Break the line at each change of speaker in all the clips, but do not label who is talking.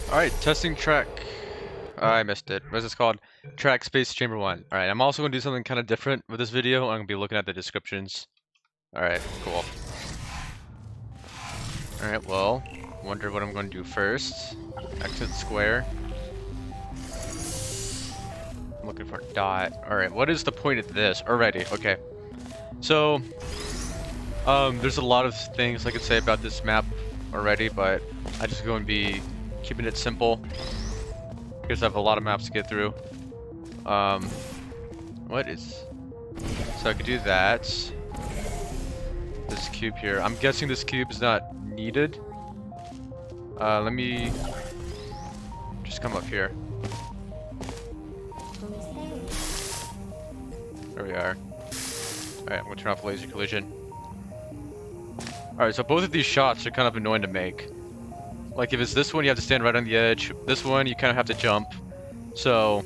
Alright, testing track. I missed it. What's this called? Track space chamber 1. Alright, I'm also going to do something kind of different with this video. I'm going to be looking at the descriptions. Alright, cool. Alright, well, wonder what I'm going to do first. Exit square. I'm looking for a dot. Alright, what is the point of this? Already, okay. So, there's a lot of things I could say about this map already, but I just going to be keeping it simple because I have a lot of maps to get through. What is... So I could do that. This cube here. I'm guessing this cube is not needed. Let me just come up here. There we are. Alright, I'm gonna turn off laser collision. Alright, so both of these shots are kind of annoying to make. Like if it's this one, you have to stand right on the edge. This one, you kind of have to jump. So,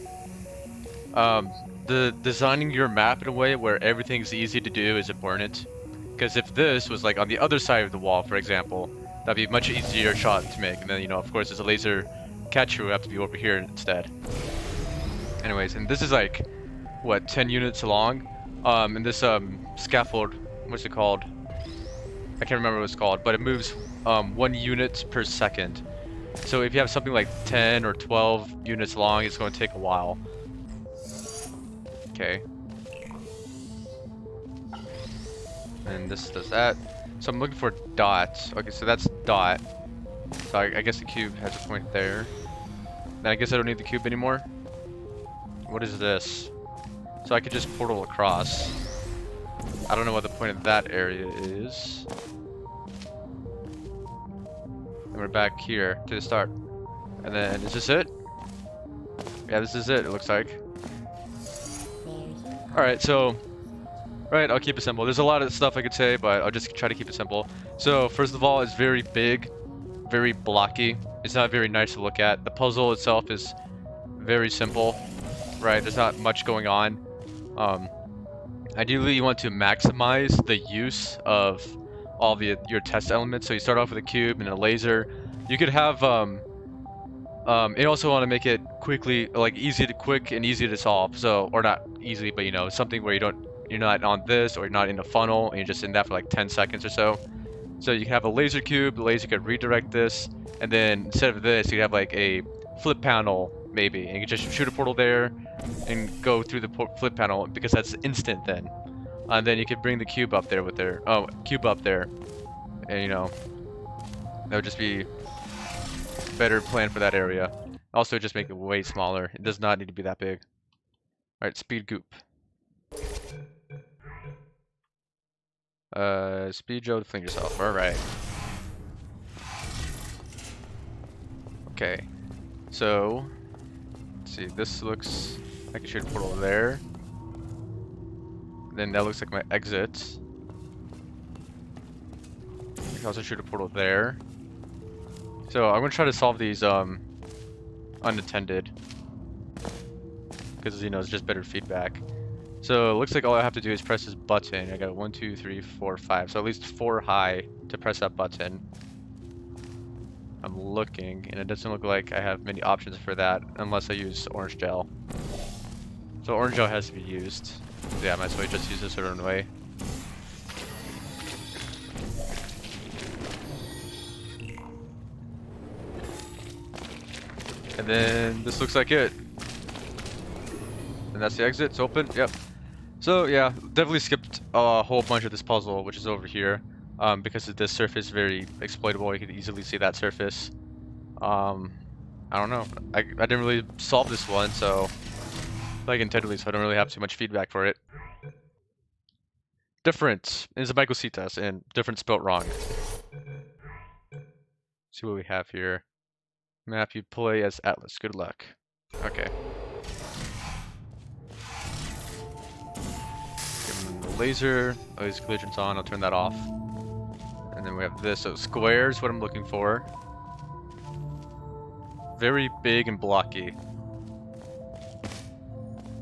the designing your map in a way where everything's easy to do is important. Because if this was like on the other side of the wall, for example, that'd be a much easier shot to make. And then, you know, of course, there's a laser catcher who have to be over here instead. Anyways, and this is like, what, 10 units long? And this scaffold, what's it called? I can't remember what it's called, but it moves 1 unit per second. So if you have something like 10 or 12 units long, it's going to take a while. Okay. And this does that. So I'm looking for dots. Okay, so that's dot. So I guess the cube has a point there. Then I guess I don't need the cube anymore. What is this? So I could just portal across. I don't know what the point of that area is. And we're back here to the start. And then, is this it? Yeah, this is it, it looks like. Alright, so... Right, I'll keep it simple. There's a lot of stuff I could say, but I'll just try to keep it simple. So, first of all, it's very big, very blocky. It's not very nice to look at. The puzzle itself is very simple, right? There's not much going on. Ideally, you want to maximize the use of all your test elements. So you start off with a cube and a laser. You could have, you also want to make it quick and easy to solve. So, or not easily, but you know, something where you're not on this, or you're not in a funnel, and you're just in that for like 10 seconds or so. So you can have a laser cube, the laser could redirect this, and then instead of this, you have like a flip panel, maybe, and you can just shoot a portal there, and go through the flip panel, because that's instant then. And then you could bring the cube up there cube up there, and you know, that would just be a better plan for that area. Also, just make it way smaller. It does not need to be that big. Alright, speed goop. Speed Joe, defend yourself. Alright. Okay. So, let's see. This looks... I can shoot a portal there. Then that looks like my exit. I can also shoot a portal there. So, I'm gonna try to solve these, unattended. Because, you know, it's just better feedback. So it looks like all I have to do is press this button. I got 1, 2, 3, 4, 5. So at least 4 high to press that button. I'm looking, and it doesn't look like I have many options for that unless I use orange gel. So orange gel has to be used. Yeah, I might as well just use this a certain way. And then this looks like it. And that's the exit. It's open. Yep. So yeah, definitely skipped a whole bunch of this puzzle, which is over here, because of this surface very exploitable. You can easily see that surface. I don't know. I didn't really solve this one, so like intently, so I don't really have too much feedback for it. Different is a michaelc test, and different spelt wrong. See what we have here. Map you play as Atlas. Good luck. Okay. Laser collision's on, I'll turn that off. And then we have this, so squares, what I'm looking for. Very big and blocky.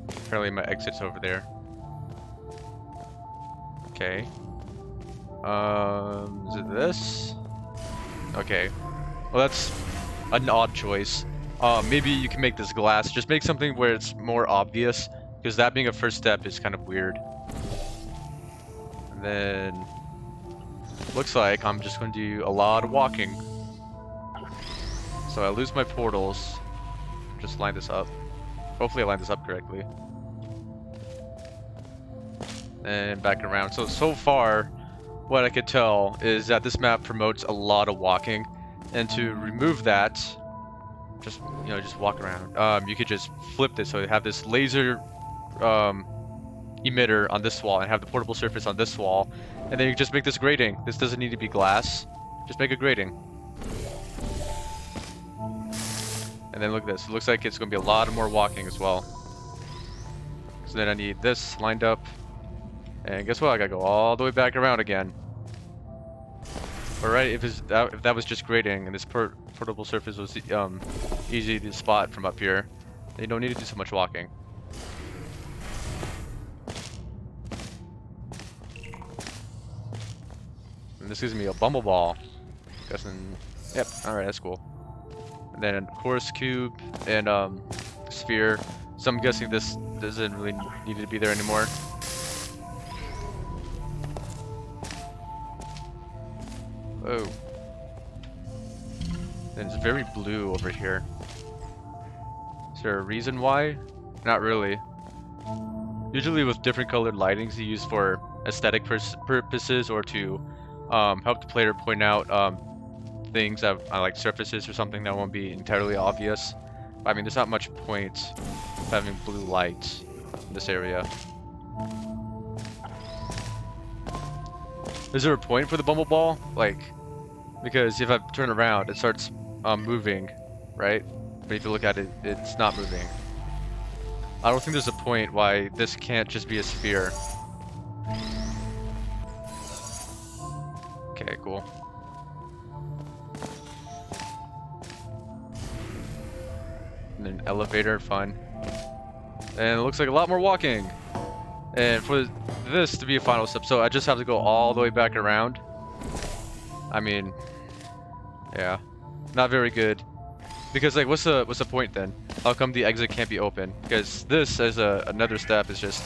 Apparently my exit's over there. Okay. Is it this? Okay. Well, that's an odd choice. Maybe you can make this glass. Just make something where it's more obvious, because that being a first step is kind of weird. And then looks like I'm just going to do a lot of walking. So I lose my portals. Just line this up. Hopefully I line this up correctly. And back around. So far, what I could tell is that this map promotes a lot of walking. And to remove that, just walk around. You could just flip this, so you have this laser emitter on this wall and have the portable surface on this wall, and then you just make this grating. This doesn't need to be glass. Just make a grating. And then look at this. It looks like it's going to be a lot more walking as well. So then I need this lined up. And guess what? I gotta go all the way back around again. Alright, if that was just grating and this portable surface was easy to spot from up here, then you don't need to do so much walking. And this gives me a bumble ball. Guessing, yep, alright, that's cool. And then of course cube and sphere. So I'm guessing this doesn't really need to be there anymore. Oh. And it's very blue over here. Is there a reason why? Not really. Usually with different colored lightings you use for aesthetic purposes or to help the player point out things that like surfaces or something that won't be entirely obvious. I mean, there's not much point of having blue lights in this area. Is there a point for the bumble ball? Like, because if I turn around, it starts moving, right? But if you look at it, it's not moving. I don't think there's a point why this can't just be a sphere. Okay, cool. And then elevator, fun. And it looks like a lot more walking. And for this to be a final step, so I just have to go all the way back around. I mean, yeah, not very good. Because like, what's the point then? How come the exit can't be open? Because this as another step is just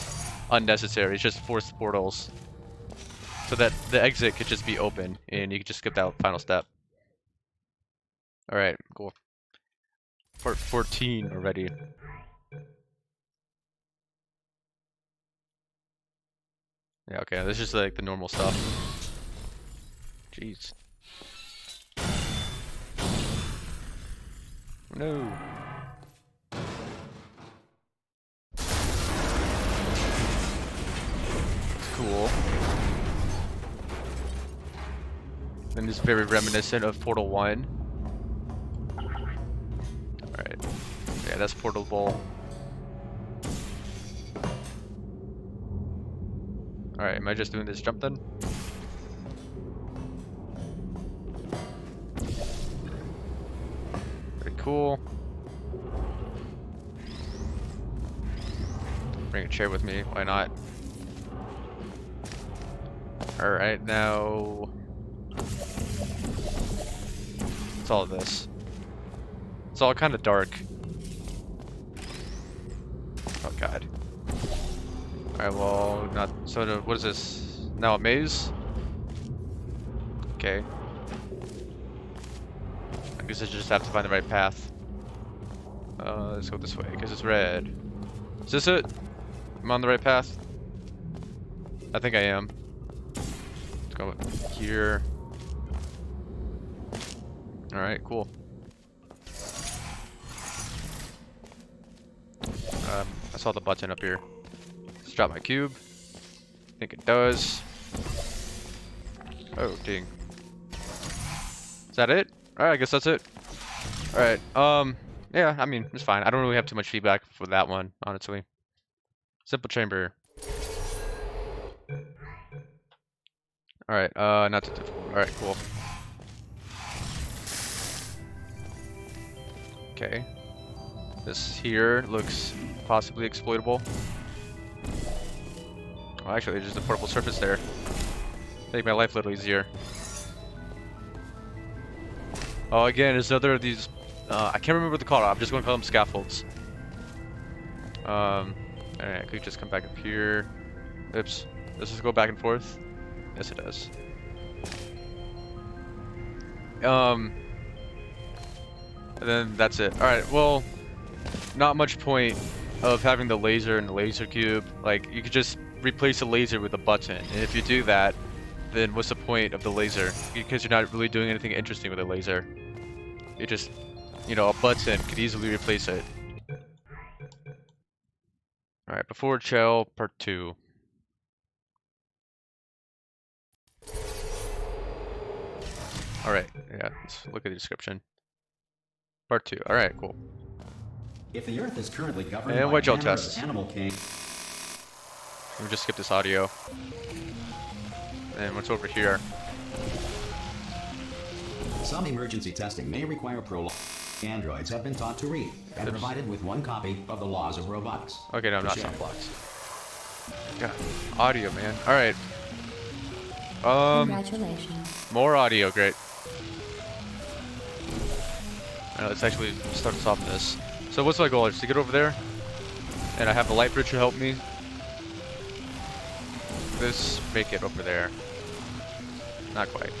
unnecessary. It's just forced portals, so that the exit could just be open and you could just skip that final step. All right, cool. Part 14 already. Yeah, okay, this is just like the normal stuff. Jeez. No. Cool. And this is very reminiscent of Portal 1. Alright. Yeah, that's portable. Alright, am I just doing this jump then? Very cool. Bring a chair with me, why not? Alright, now... what's all of this? It's all kind of dark. Oh god. Alright, well, not... so, what is this? Now a maze? Okay. I guess I just have to find the right path. Let's go this way, because it's red. Is this it? I'm on the right path? I think I am. Let's go here. Alright, cool. I saw the button up here. Let's drop my cube. I think it does. Oh, dang. Is that it? Alright, I guess that's it. Alright, yeah, I mean, it's fine. I don't really have too much feedback for that one, honestly. Simple chamber. Alright, not too difficult. Alright, cool. Okay. This here looks possibly exploitable. Oh, actually, there's just a portable surface there. Make my life a little easier. Oh, again, there's another of these I can't remember what they're called. I'm just going to call them scaffolds. Alright, I could just come back up here. Oops. Does this go back and forth? Yes, it does. And then that's it. Alright, well, not much point of having the laser and the laser cube. Like, you could just replace the laser with a button. And if you do that, then what's the point of the laser? Because you're not really doing anything interesting with a laser. You just, you know, a button could easily replace it. Alright, before Chell, part 2. Alright, yeah, let's look at the description. Part 2, alright, cool.
If the Earth is currently governed
and
by
white gel
the manner of
tests.
Animal King.
Let me just skip this audio. And what's over here?
Some emergency testing may require prologue. Androids have been taught to read and provided with one copy of the laws of robotics.
Okay, no, not some blocks. God, audio, man. Alright.
Congratulations.
More audio, great. Alright, let's actually start us off in this. So what's my goal? Is to get over there, and I have the light bridge to help me. Let's make it over there. Not quite.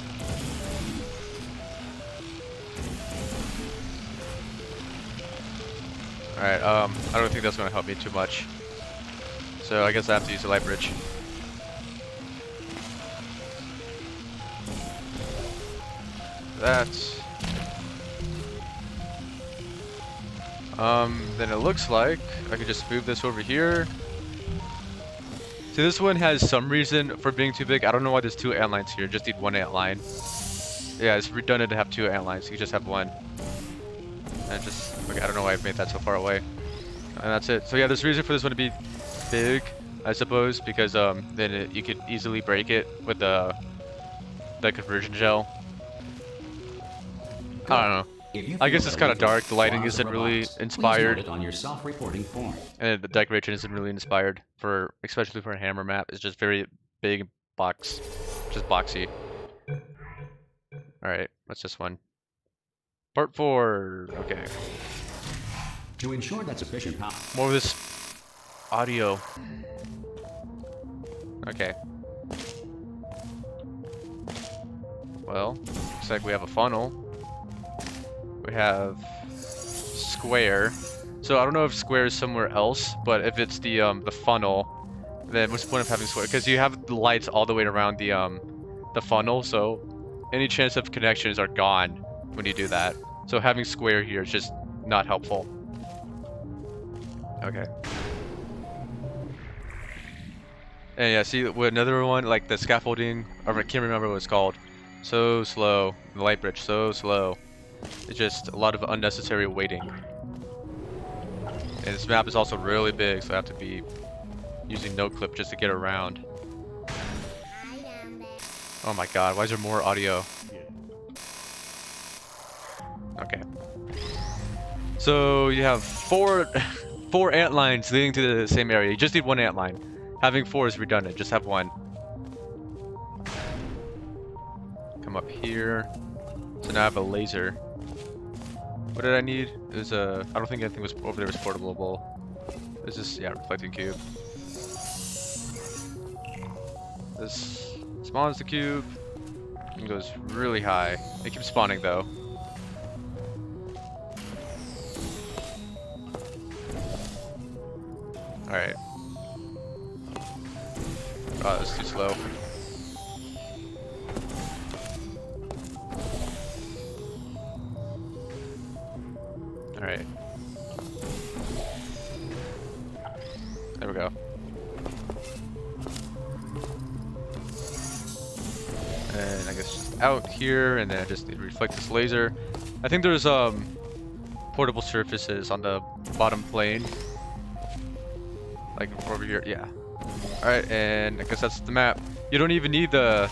Alright, I don't think that's going to help me too much. So I guess I have to use the light bridge. That's... then it looks like I could just move this over here. So this one has some reason for being too big. I don't know why there's 2 ant lines here. Just need 1 ant line. Yeah, it's redundant to have 2 ant lines. You just have 1. And just, okay, I don't know why I've made that so far away. And that's it. So yeah, there's a reason for this one to be big, I suppose, because then you could easily break it with the conversion gel. I don't know. I guess it's kind of dark. The lighting isn't really inspired,
on your self-reporting form.
and the decoration isn't really inspired for, especially for a hammer map. It's just very big box, just boxy. All right, what's this one? Part 4. Okay,
To ensure that sufficient power.
more of this audio. Okay. Well, looks like we have a funnel. We have square. So I don't know if square is somewhere else, but if it's the funnel, then what's the point of having square? Because you have the lights all the way around the funnel, so any chance of connections are gone when you do that. So having square here is just not helpful. Okay. And yeah, see with another one like the scaffolding, or I can't remember what it's called. So slow. The light bridge, so slow. It's just a lot of unnecessary waiting. And this map is also really big, so I have to be using no clip just to get around. Oh my god, why is there more audio? Okay. So you have four ant lines leading to the same area. You just need 1 ant line. Having 4 is redundant, just have 1. Come up here. So now I have a laser. What did I need? It was a... I don't think anything was over there was portable. This is, yeah, reflecting cube. This spawns the cube and goes really high. It keeps spawning though. Alright. Oh, that's too slow. Alright. There we go. And I guess just out here, and then I just need to reflect this laser. I think there's portable surfaces on the bottom plane. Like over here, yeah. Alright, and I guess that's the map. You don't even need the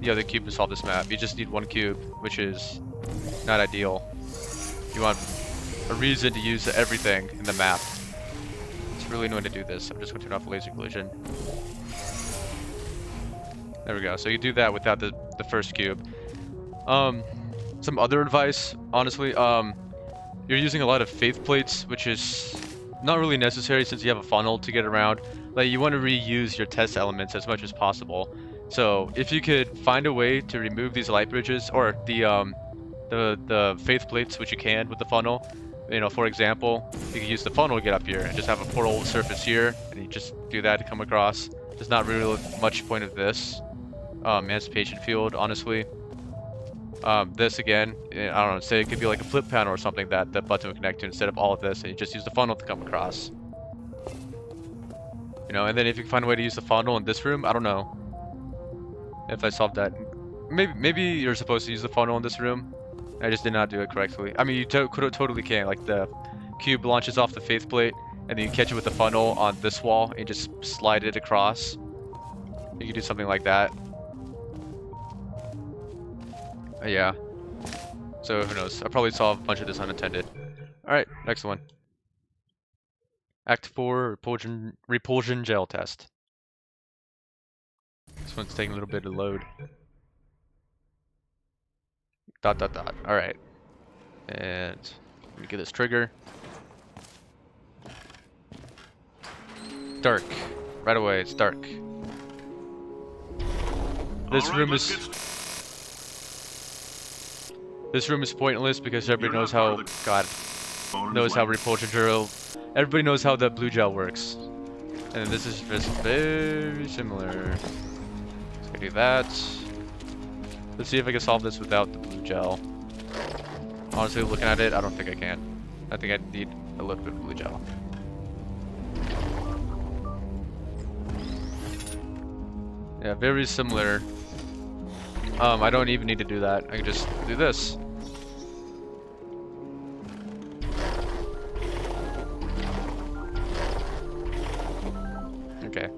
other cube to solve this map. You just need 1 cube, which is not ideal. You want a reason to use everything in the map. It's really annoying to do this. I'm just going to turn off laser collision. There we go. So you do that without the first cube. Some other advice, honestly. you're using a lot of faith plates, which is not really necessary since you have a funnel to get around. Like, you want to reuse your test elements as much as possible. So if you could find a way to remove these light bridges or the faith plates, which you can with the funnel. You know, for example, you can use the funnel to get up here and just have a portal surface here, and you just do that to come across. There's not really much point of this. Emancipation field, honestly. This again, I don't know, say it could be like a flip panel or something that the button would connect to instead of all of this, and you just use the funnel to come across. You know, and then if you can find a way to use the funnel in this room, I don't know if I solved that. Maybe you're supposed to use the funnel in this room. I just did not do it correctly. I mean, you totally can. Like, the cube launches off the faith plate, and then you catch it with the funnel on this wall and just slide it across. You can do something like that. Yeah. So who knows? I'll probably solve a bunch of this unintended. Alright, next one. Act 4, Repulsion Gel Test. This one's taking a little bit of load. ... Alright. And let me get this trigger. Dark. Right away, it's dark. This room is pointless because everybody knows how repulsion gel. Everybody knows how the blue gel works. And this is just very similar. Let's go do that. Let's see if I can solve this without the blue gel. Honestly, looking at it, I don't think I can. I think I need a little bit of blue gel. Yeah, very similar. I don't even need to do that. I can just do this. Okay.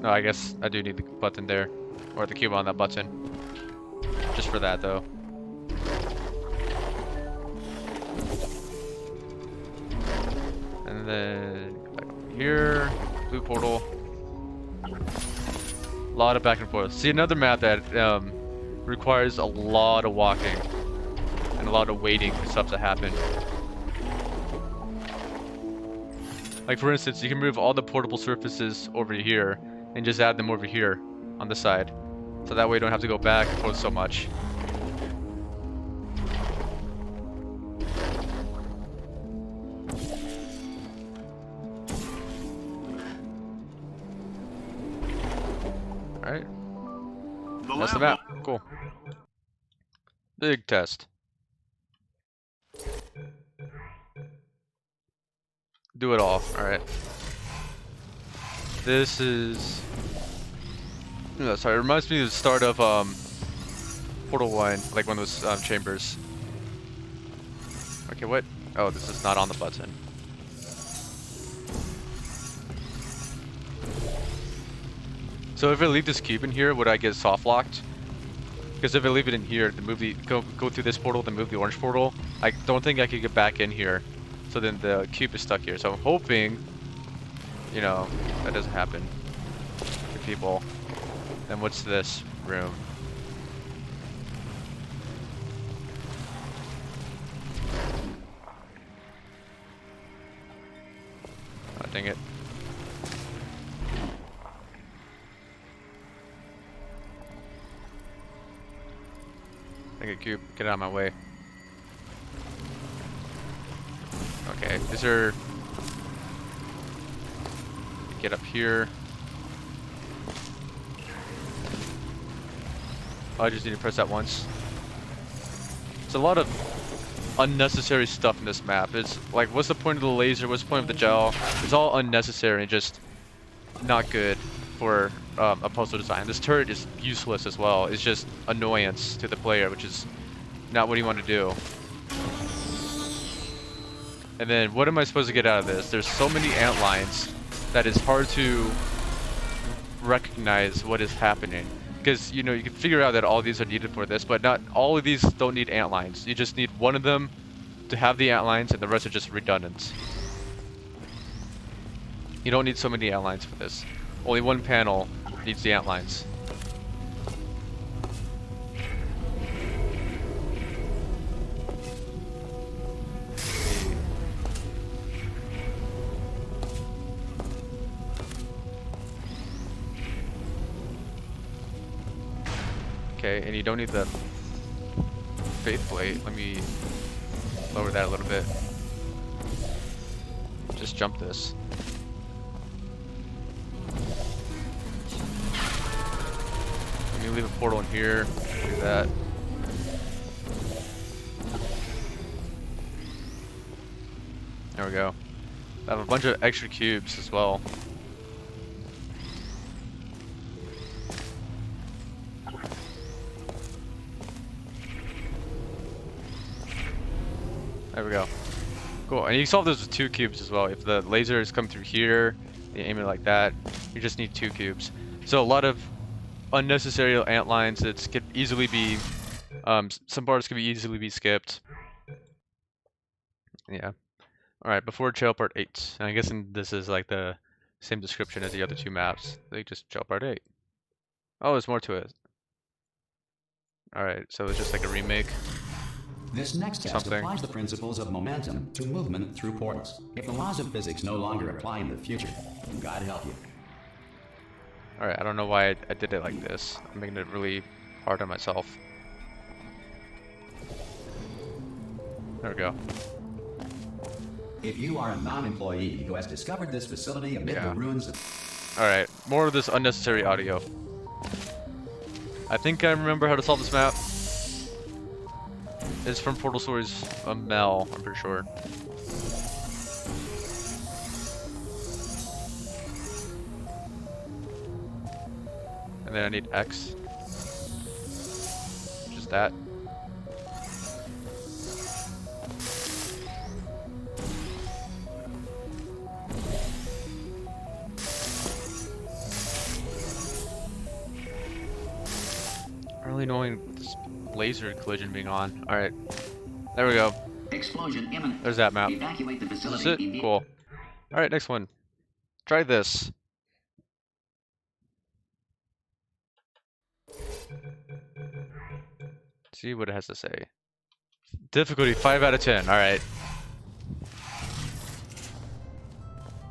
No, I guess I do need the button there. Or the cube on that button. Just for that, though. And then back over here. Blue portal. A lot of back and forth. See, another map that requires a lot of walking and a lot of waiting for stuff to happen. Like, for instance, you can move all the portable surfaces over here and just add them over here on the side. So that way you don't have to go back and forth so much. Alright. That's the map. Cool. Big test. Do it all. Alright. This is... No, sorry, it reminds me of the start of Portal 1, like one of those chambers. Okay, what? Oh, this is not on the button. So if I leave this cube in here, would I get soft locked? Because if I leave it in here, to move the go through this portal, then move the orange portal, I don't think I could get back in here. So then the cube is stuck here. So I'm hoping, you know, that doesn't happen to people. Then what's this room? Oh, dang it. Dang it, cube. Get out of my way. Okay, is there... Get up here. Oh, I just need to press that once. It's a lot of unnecessary stuff in this map. It's like, what's the point of the laser? What's the point of the gel? It's all unnecessary and just not good for a puzzle design. This turret is useless as well. It's just annoyance to the player, which is not what you want to do. And then, what am I supposed to get out of this? There's so many ant lines that it's hard to recognize what is happening. Because, you know, you can figure out that all these are needed for this, but not all of these don't need ant lines. You just need one of them to have the ant lines, and the rest are just redundant. You don't need so many ant lines for this. Only one panel needs the ant lines. Okay, and you don't need the faith plate. Let me lower that a little bit. Just jump this. Let me leave a portal in here. Do that. There we go. I have a bunch of extra cubes as well. There we go. Cool. And you solve this with 2 cubes as well. If the lasers come through here, you aim it like that, you just need 2 cubes. So a lot of unnecessary ant lines that could easily be, some parts could easily be skipped. Yeah. Alright, before Chell Part 8. And I'm guessing this is like the same description as the other 2 maps. They just Chell Part 8. Oh, there's more to it. Alright, so it's just like a remake.
This next test applies the principles of momentum to movement through portals. If the laws of physics no longer apply in the future, God help you.
Alright, I don't know why I did it like this. I'm making it really hard on myself. There we go.
If you are a non-employee who has discovered this facility amid the ruins of...
Alright, more of this unnecessary audio. I think I remember how to solve this map. It's from Portal Stories Mel, I'm pretty sure. And then I need X. Just that. Really annoying this laser collision being on. Alright. There we go.
Explosion imminent.
There's that map.
Evacuate the facility.
This is it? Cool. Alright, next one. Try this. See what it has to say. Difficulty 5 out of 10. Alright.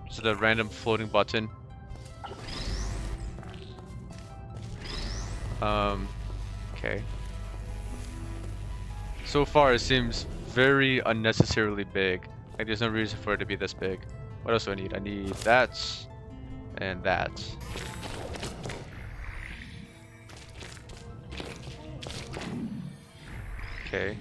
Just a random floating button. Okay. So far, it seems very unnecessarily big. Like, there's no reason for it to be this big. What else do I need? I need that and that. Okay.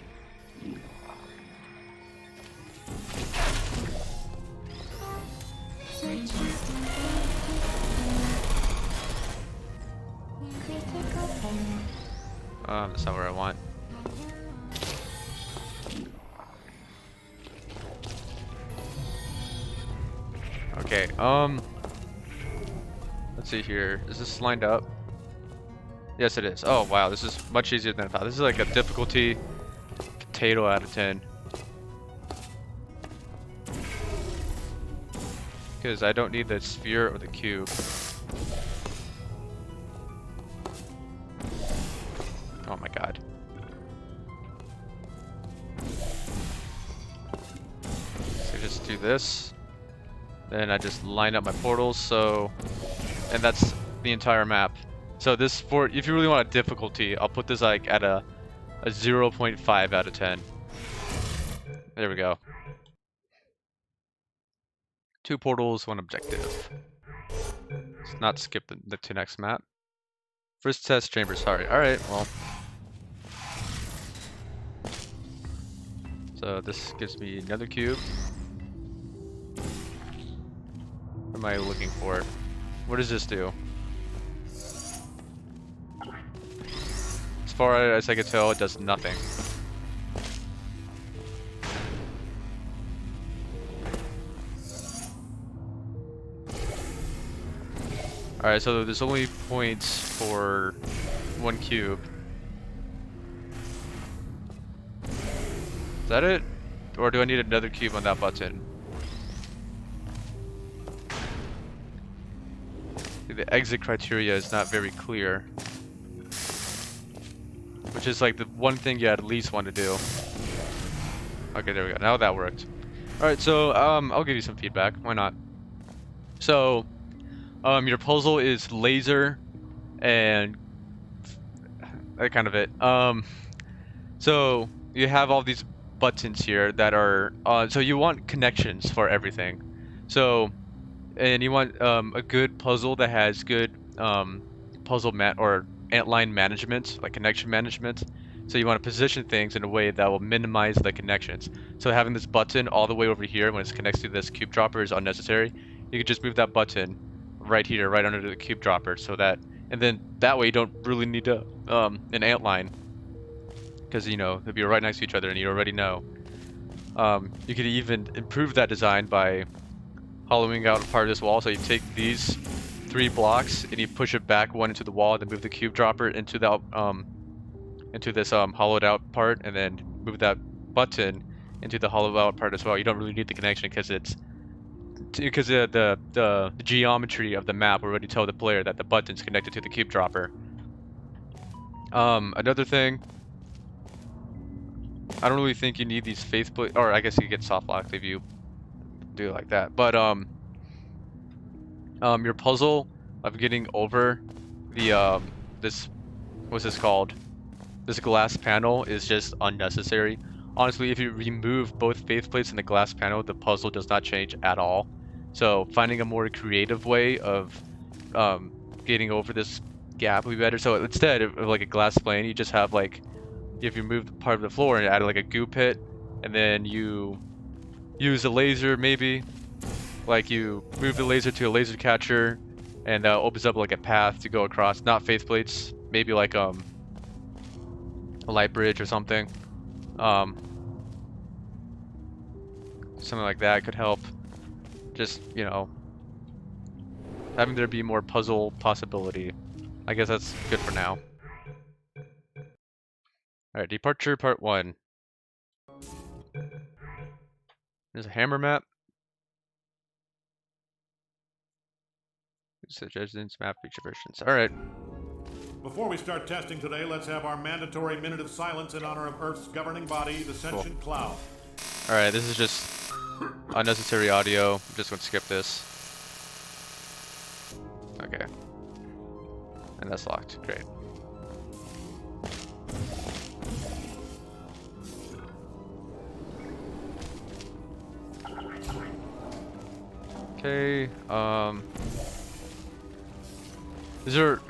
That's not where I want. Okay, let's see here. Is this lined up? Yes, it is. Oh, wow, this is much easier than I thought. This is like a difficulty potato out of 10. Because I don't need the sphere or the cube. Oh my god. So just do this. Then I just line up my portals, so... And that's the entire map. So this, if you really want a difficulty, I'll put this like at a 0.5 out of 10. There we go. 2 portals, 1 objective. Let's not skip the 2 next map. First test chamber, sorry. Alright, well. So this gives me another cube. What am I looking for? What does this do? As far as I can tell, it does nothing. Alright, so there's only points for 1 cube. Is that it? Or do I need another cube on that button? The exit criteria is not very clear. Which is like the one thing you at least want to do. Okay, there we go. Now that worked. Alright, so I'll give you some feedback. Why not? So, your puzzle is laser and that kind of it. So you have all these buttons here that are so you want connections for everything. So and you want a good puzzle that has good puzzle or ant-line management, like connection management. So you want to position things in a way that will minimize the connections. So having this button all the way over here when it connects to this cube dropper is unnecessary. You could just move that button right here, right under the cube dropper, so that, and then that way you don't really need to an ant line, because you know they'll be right next to each other and you already know. You could even improve that design by hollowing out a part of this wall. So you take these 3 blocks and you push it back one into the wall, then move the cube dropper into the into this hollowed out part, and then move that button into the hollowed out part as well. You don't really need the connection because the geometry of the map already tell the player that the button's connected to the cube dropper. Another thing, I don't really think you need these faith plate, or I guess you get soft locked if you do it like that. But your puzzle of getting over the this, what's this called? This glass panel is just unnecessary. Honestly, if you remove both faith plates in the glass panel, the puzzle does not change at all. So finding a more creative way of getting over this gap would be better. So instead of like a glass plane, you just have like, if you move part of the floor and add like a Goop pit, and then you use a laser maybe, like you move the laser to a laser catcher, and that opens up like a path to go across, not faith plates, maybe like a light bridge or something. Something like that could help. Just, you know, having there be more puzzle possibility. I guess that's good for now. Alright, Departure Part 1. There's a hammer map. Suggestions, map, feature versions. Alright.
Before we start testing today, let's have our mandatory minute of silence in honor of Earth's governing body, the sentient cloud.
Alright, this is just unnecessary audio. I'm just going to skip this. Okay. And that's locked. Great. Okay,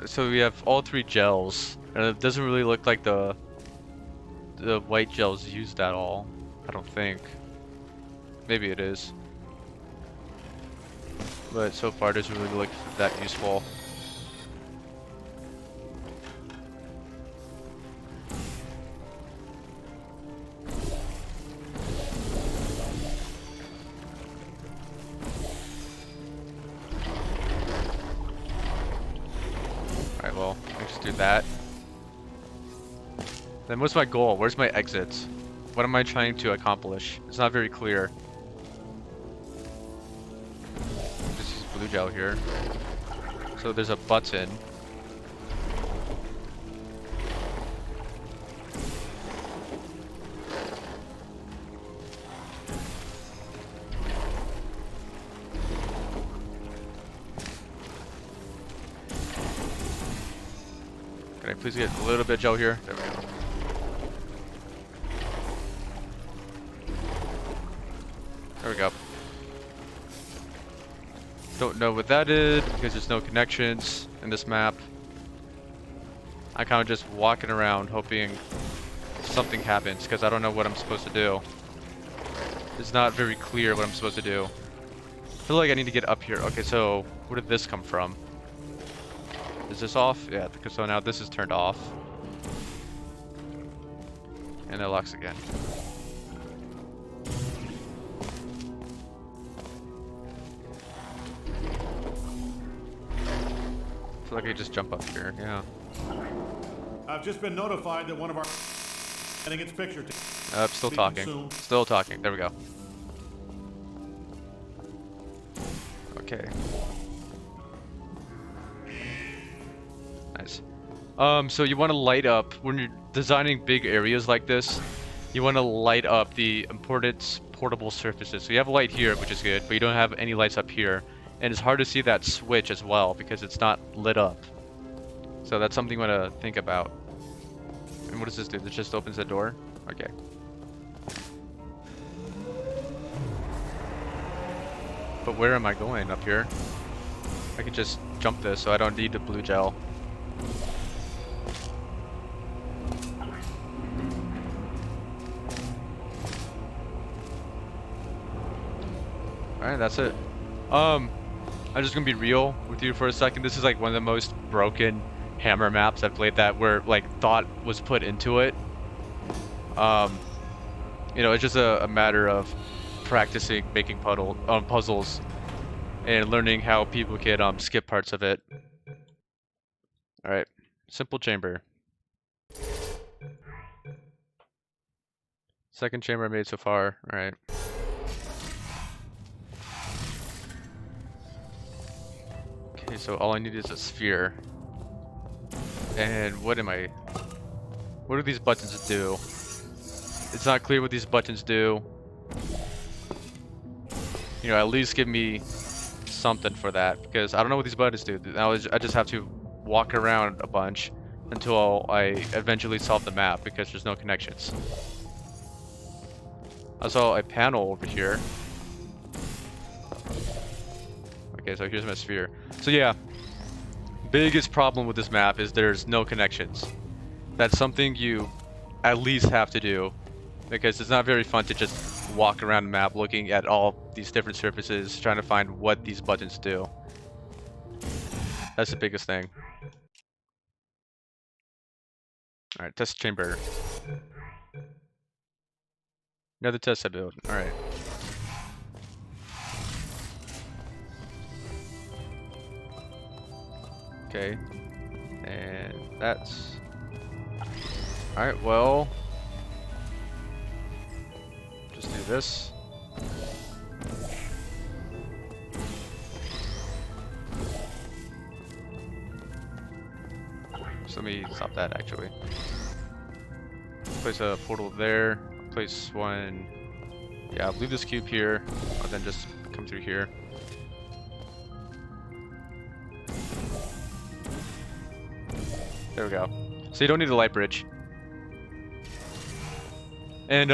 so we have all 3 gels, and it doesn't really look like the white gel's used at all. I don't think. Maybe it is. But so far it doesn't really look that useful. Alright, well, let's just do that. Then what's my goal? Where's my exit? What am I trying to accomplish? It's not very clear. Just use blue gel here. So there's a button. Can I please get a little bit of gel here? There we go. There we go. Don't know what that is because there's no connections in this map. I'm kind of just walking around hoping something happens because I don't know what I'm supposed to do. It's not very clear what I'm supposed to do. I feel like I need to get up here. Okay, so where did this come from? Is this off? Yeah, because so now this is turned off. And it locks again. I feel like I just jump up here, yeah.
I've just been notified that one of our getting its picture.
Still talking.
Soon.
Still talking. There we go. Okay. Nice. So you want to light up when you're designing big areas like this. You want to light up the important portable surfaces. So you have light here, which is good, but you don't have any lights up here. And it's hard to see that switch as well because it's not lit up. So that's something you want to think about. And what does this do? This just opens the door? Okay. But where am I going? Up here? I could just jump this, so I don't need the blue gel. Alright, that's it. I'm just gonna be real with you for a second. This is like one of the most broken hammer maps I've played that where like thought was put into it. You know, it's just a matter of practicing making puzzles and learning how people can skip parts of it. Alright, simple chamber. Second chamber I made so far. Alright. Okay, so all I need is a sphere. And what do these buttons do? It's not clear what these buttons do. You know, at least give me something for that, because I don't know what these buttons do. Now I just have to walk around a bunch until I eventually solve the map, because there's no connections. I saw a panel over here. Okay, so here's my sphere. So yeah, biggest problem with this map is there's no connections. That's something you at least have to do, because it's not very fun to just walk around the map looking at all these different surfaces, trying to find what these buttons do. That's the biggest thing. Alright, test chamber. Another test I built. Alright. Okay. And that's... Alright, well... Just do this. So let me stop that actually. Place a portal there. Place one. Yeah, I'll leave this cube here, and then just come through here. There we go. So you don't need a light bridge. And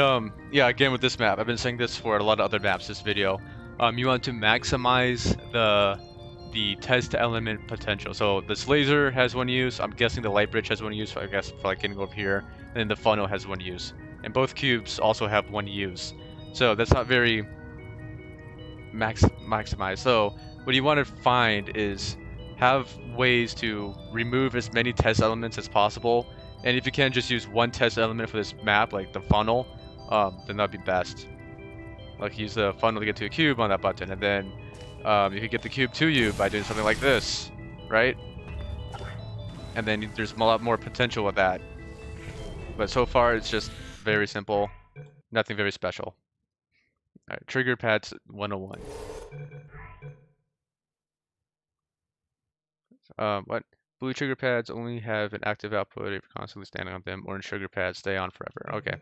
yeah, again with this map, I've been saying this for a lot of other maps this video. You want to maximize the test element potential. So this laser has one use. I'm guessing the light bridge has one use. So I guess for like getting over here, and then the funnel has one use. And both cubes also have one use. So that's not very maximized. So what you want to find is have ways to remove as many test elements as possible. And if you can just use one test element for this map, like the funnel, then that'd be best. Like use the funnel to get to a cube on that button, and then you could get the cube to you by doing something like this, right? And then there's a lot more potential with that. But so far it's just very simple, nothing very special. Alright, trigger pads 101. What? Blue trigger pads only have an active output if you're constantly standing on them. Orange trigger pads stay on forever. Okay.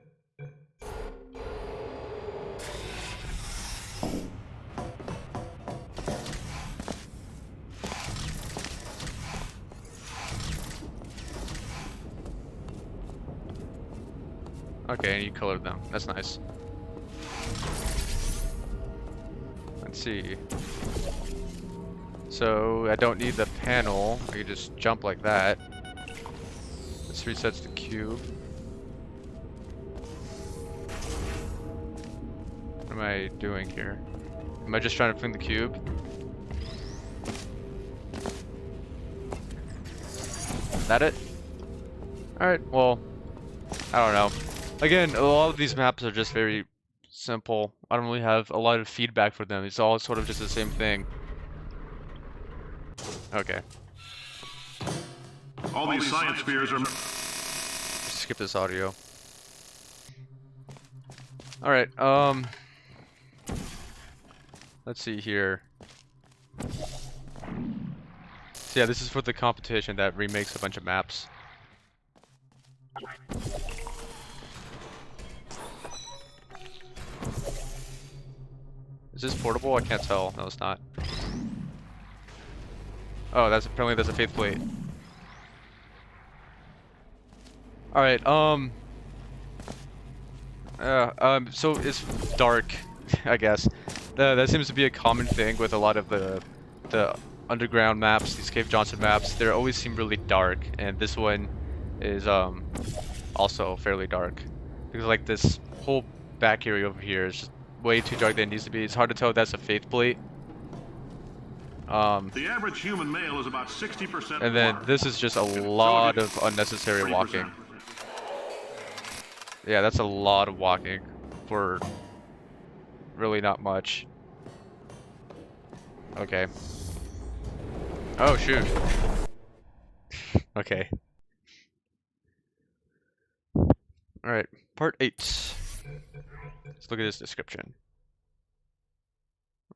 Okay, and you colored them. That's nice. Let's see. So I don't need the panel. I can just jump like that. This resets the cube. What am I doing here? Am I just trying to find the cube? Is that it? Alright, well, I don't know. Again, a lot of these maps are just very simple. I don't really have a lot of feedback for them. It's all sort of just the same thing. Okay.
All these science spheres are...
Skip this audio. Alright, let's see here. So yeah, this is for the competition that remakes a bunch of maps. Is this portable? I can't tell. No, it's not. Oh, that's apparently there's a faith plate. All right. So it's dark, I guess. That seems to be a common thing with a lot of the underground maps, these Cave Johnson maps. They always seem really dark, and this one is also fairly dark because like this whole back area over here is just way too dark than it needs to be. It's hard to tell if that's a faith plate.
The average human male is about 60%
And then
water.
this is just a lot of unnecessary
40%.
walking. Yeah, that's a lot of walking for really not much. Okay. Oh, shoot. Okay. Alright, part 8. Let's look at this description.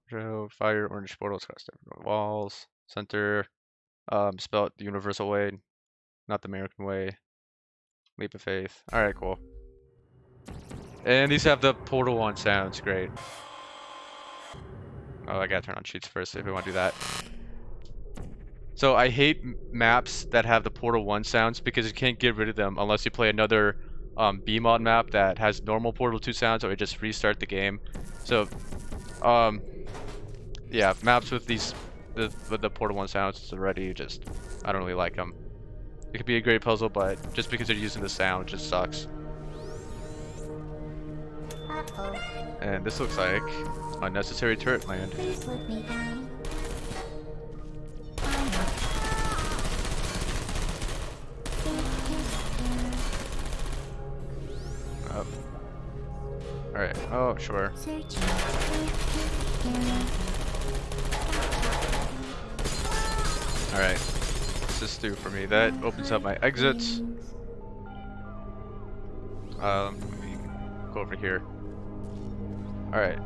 Fire, orange portals across different walls. Center, spell it the universal way, not the American way. Leap of faith. Alright, cool. And these have the portal one sounds, great. Oh, I gotta turn on cheats first if we want to do that. So I hate maps that have the Portal 1 sounds because you can't get rid of them unless you play another BMod map that has normal Portal 2 sounds, or you just restart the game. So, yeah, maps with with the Portal 1 sounds already just, I don't really like them. It could be a great puzzle, but just because they're using the sound just sucks. And this looks like unnecessary turret land. Alright, oh, sure. Alright, what's this do for me? That opens up my exits. Let me go over here. Alright.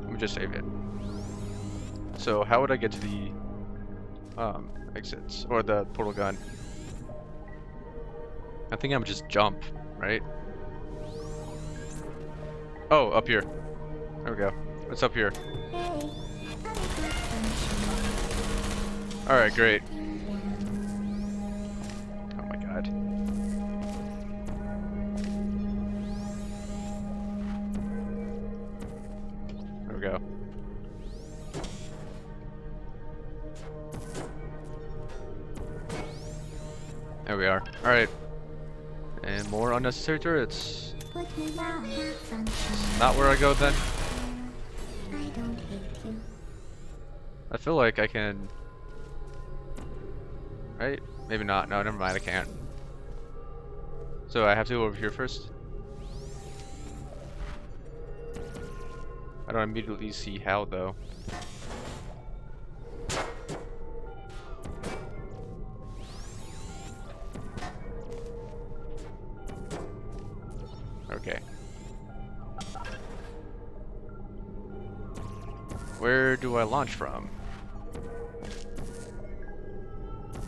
Let me just save it. So, how would I get to the exits? Or the portal gun? I think I'm just jump, right? Oh, up here. There we go. What's up here? Alright, great. Oh my god. There we go. There we are. Alright. And more unnecessary turrets. Not where I go then. I feel like I can... Right? Maybe not. No, never mind. I can't. So I have to go over here first. I don't immediately see how though. Okay. Where do I launch from?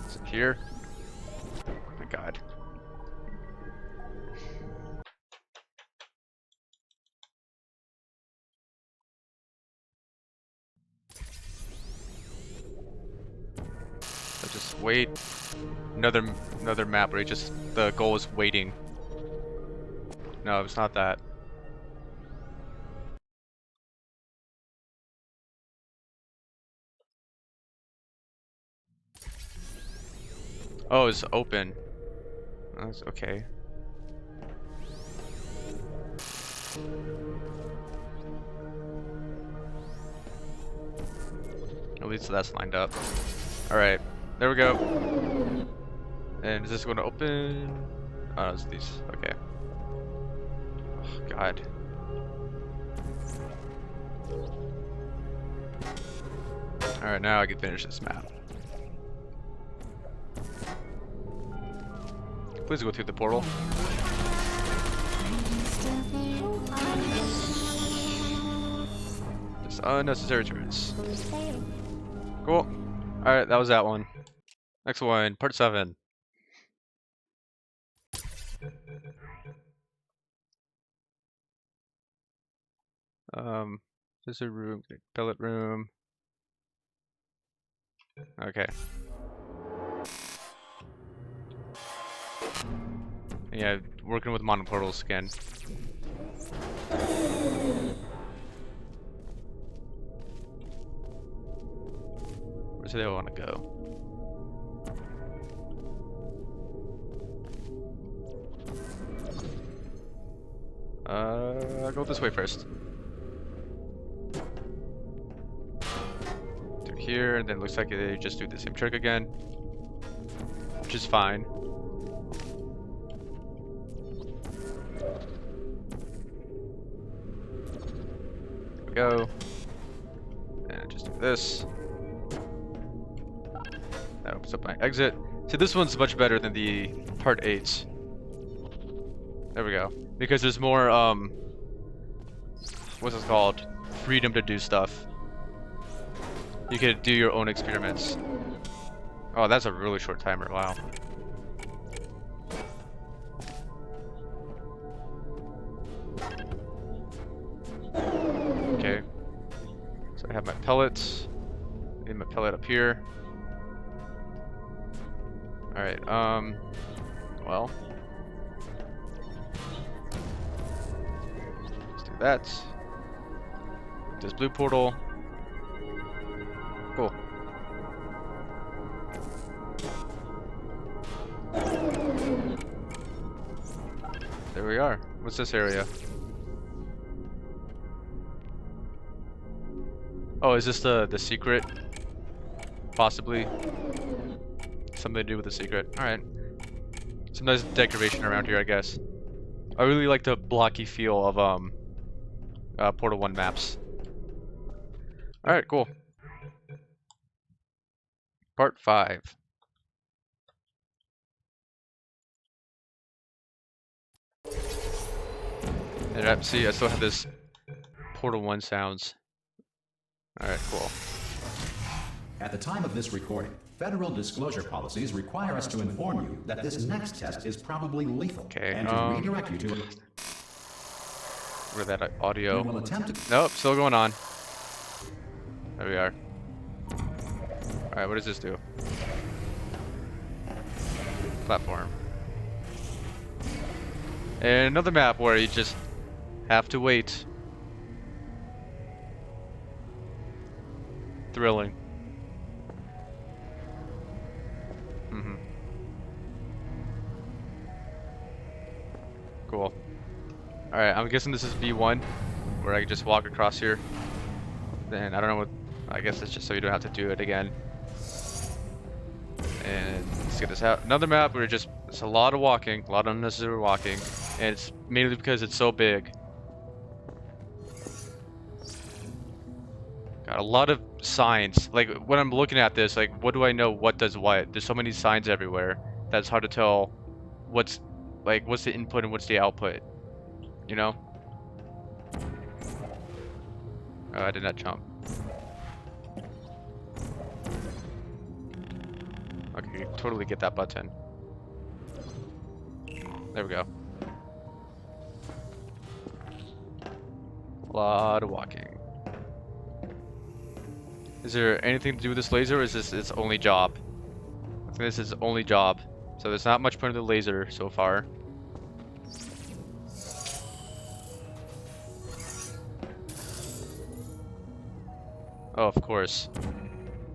Is it here? Oh my god. So just wait. Another map where just the goal is waiting. No, it's not that. Oh, it's open. That's okay. At least that's lined up. Alright, there we go. And is this going to open? Oh, it's these. Okay. Oh, God. Alright, now I can finish this map. Please go through the portal. Just unnecessary turrets. Cool. Alright, that was that one. Next one, part 7. Scissor room, pellet room. Okay. Yeah, working with monoportals again. Where do they want to go? Go this way first. Through here, and then looks like they just do the same trick again, which is fine. There we go. And just do this. That opens up my exit. See, this one's much better than the part 8. There we go. Because there's more, what's it called? Freedom to do stuff. You could do your own experiments. Oh, that's a really short timer, wow. Okay. So I have my pellets. I need my pellet up here. Alright, well. Let's do that. This blue portal. Cool. There we are. What's this area? Oh, is this the secret? Possibly. Something to do with the secret. Alright. Some nice decoration around here, I guess. I really like the blocky feel of Portal 1 maps. Alright, cool. Part 5. And see, I still have this Portal 1 sounds. Alright, cool.
At the time of this recording, federal disclosure policies require us to inform you that this next test is probably lethal,
Okay,
and to redirect you to
where that audio?
we will attempt to...
Nope, still going on. There we are. Alright, what does this do? Platform. And another map where you just have to wait. Thrilling. Cool. Alright, I'm guessing this is V1, where I can just walk across here. Then I don't know what, I guess it's just so you don't have to do it again. And let's get this out. Another map where it's a lot of walking, a lot of unnecessary walking, and it's mainly because it's so big. Got a lot of signs. Like when I'm looking at this, like what do I know what does what? There's so many signs everywhere that it's hard to tell what's the input and what's the output. You know? Oh, I did not jump. Okay, totally get that button. There we go. A lot of walking. Is there anything to do with this laser, or is this its only job? I think this is its only job. So there's not much point of the laser so far. Oh, of course.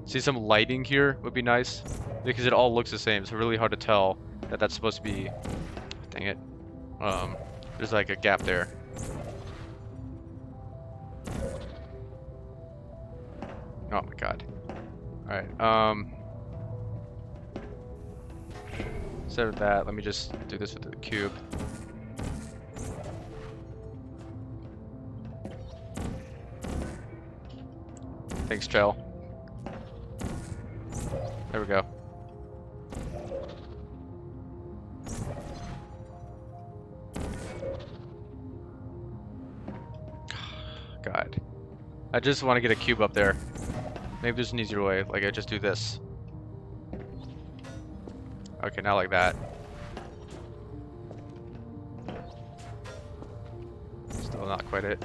See, some lighting here would be nice, because it all looks the same. It's really hard to tell that that's supposed to be... Dang it. There's like a gap there. Oh my god. Alright, instead of that, let me just do this with the cube. Thanks, Chell. There we go. God. I just want to get a cube up there. Maybe there's an easier way, like I just do this. Okay, now like that. Still not quite it.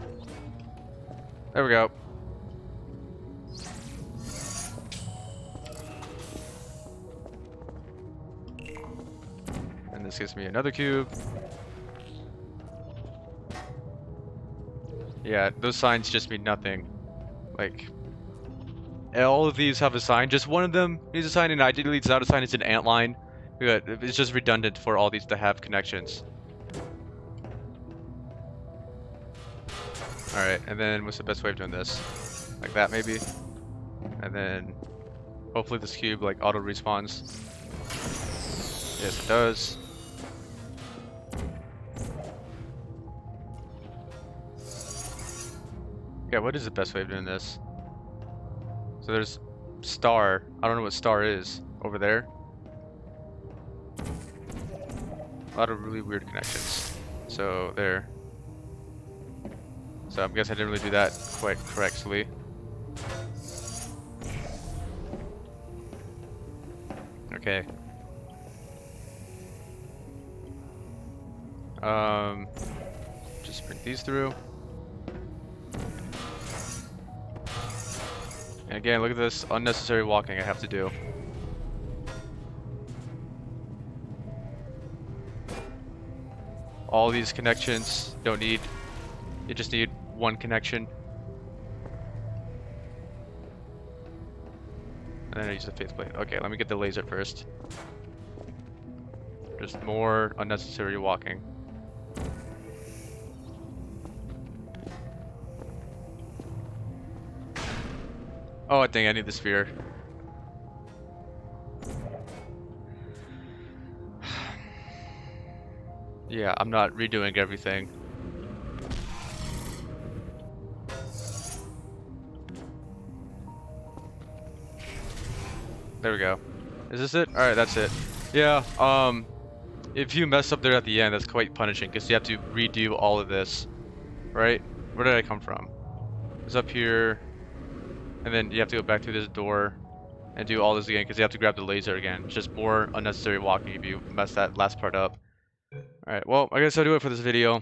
There we go. And And this gives me another cube. Yeah, those signs just mean nothing. Like, all of these have a sign. Just one of them needs a sign, and ideally it's not a sign, it's an antline. It's just redundant for all these to have connections. Alright, and then what's the best way of doing this? Like that, maybe? And then hopefully this cube, like, auto-respawns. Yes, it does. Yeah, what is the best way of doing this? So there's star. I don't know what star is over there. A lot of really weird connections. So there. So I guess I didn't really do that quite correctly. Okay. Just bring these through. And again, look at this unnecessary walking I have to do. All these connections don't need, you just need one connection. And then I use the faceplate. Okay, let me get the laser first. Just more unnecessary walking. Oh, I think I need the sphere. Yeah, I'm not redoing everything. There we go. Is this it? Alright, that's it. Yeah, if you mess up there at the end, that's quite punishing, because you have to redo all of this. Right? Where did I come from? It's up here. And then you have to go back through this door and do all this again, because you have to grab the laser again. It's just more unnecessary walking if you mess that last part up. Alright, well, I guess I'll do it for this video.